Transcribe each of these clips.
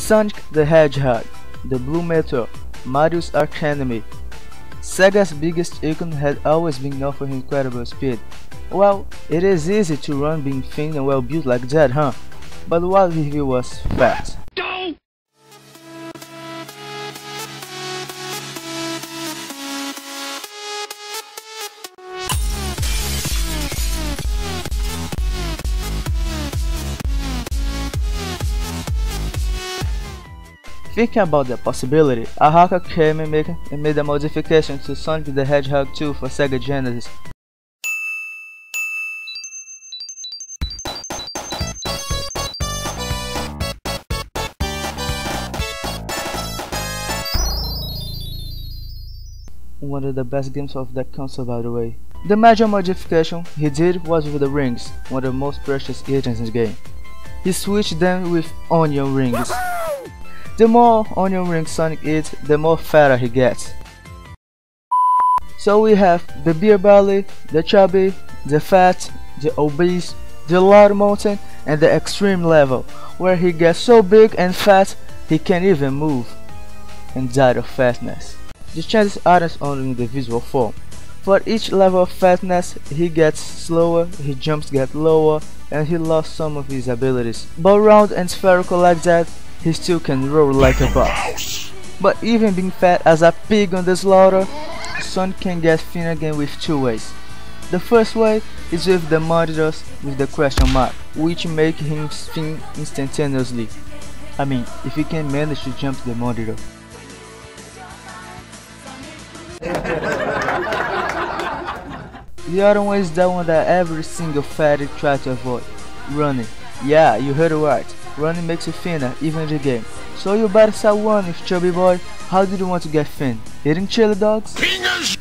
Sonic the Hedgehog, the Blue Meteor, Mario's archenemy. Sega's biggest icon had always been known for his incredible speed. Well, it is easy to run being thin and well built like that, huh? But what if he was fat? Thinking about the possibility, a hacker came and made a modification to Sonic the Hedgehog 2 for Sega Genesis. One of the best games of that console, by the way. The major modification he did was with the rings, one of the most precious items in the game. He switched them with onion rings. The more onion rings Sonic eats, the more fatter he gets. So we have the beer belly, the chubby, the fat, the obese, the loud mountain, and the extreme level, where he gets so big and fat he can't even move and die of fatness. The changes aren't only in the visual form. For each level of fatness, he gets slower, his jumps get lower, and he lost some of his abilities. But round and spherical like that, he still can roll like a boss. But even being fat as a pig on the slaughter, Sonic can get thin again with two ways. The first way is with the monitors with the question mark, which make him thin instantaneously. I mean, if he can manage to jump the monitor. The other one is the one that every single fatty tries to avoid, running. Yeah, you heard it right. Running makes you thinner, even in the game. So you better start running, chubby boy. How did you want to get thin? Eating chili dogs? Fingers!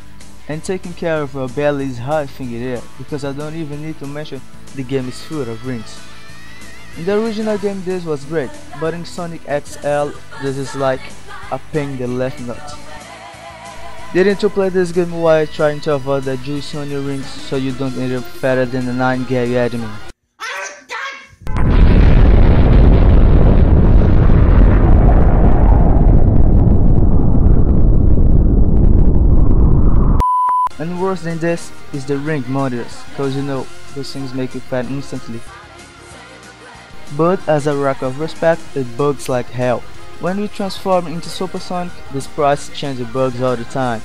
And taking care of your belly is how I think it is, because I don't even need to mention the game is full of rings. In the original game this was great, but in Sonic XL this is like a pain in the left nut. Didn't you play this game while trying to avoid the juicy onion rings so you don't end up fatter than the 9-gay admin? And worse than this is the ring monitors, cause you know those things make you fat instantly. But as a lack of respect, it bugs like hell. When we transform into Super Sonic, the sprites change the bugs all the time.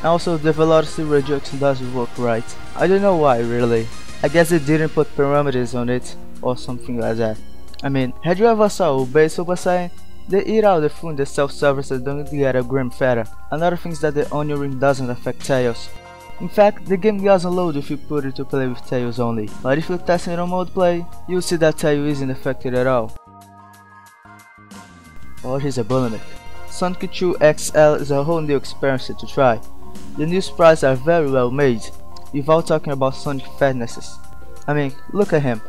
Also, the velocity reduction doesn't work right. I don't know why really. I guess they didn't put parameters on it or something like that. I mean, had you ever saw Obey Super Saiyan? They eat out the food the self-service and don't get a gram fatter. Another thing is that the onion ring doesn't affect Tails. In fact, the game doesn't load if you put it to play with Tails only, but if you test it on mode play, you'll see that Tails isn't affected at all. Or he's a bottleneck. Sonic 2 XL is a whole new experience to try. The new sprites are very well made, without talking about Sonic fatnesses. I mean, look at him.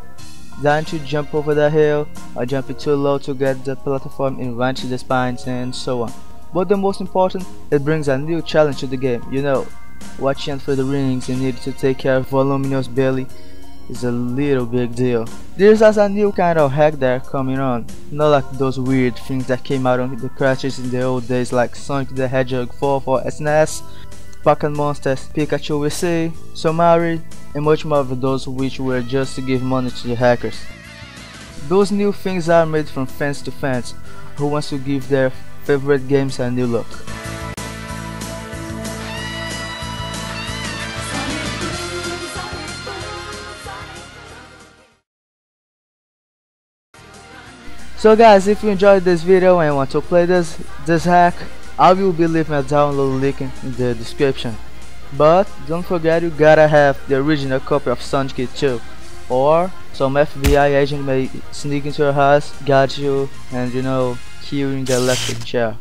Dying to jump over the hill, or jumping too low to get the platform and run to the spines and so on. But the most important, it brings a new challenge to the game, you know. Watching for the rings and needing to take care of voluminous belly is a little big deal. There's also a new kind of hack there coming on, not like those weird things that came out on the crashes in the old days like Sonic the Hedgehog 4 for SNES, Pokémon Monsters, Pikachu VC, Somari, and much more of those which were just to give money to the hackers. Those new things are made from fans to fans who wants to give their favorite games a new look. So guys, if you enjoyed this video and want to play this hack, I will be leaving a download link in the description. But don't forget you gotta have the original copy of Sonic 2, or some FBI agent may sneak into your house, guard you, and you know, kill you in the electric chair.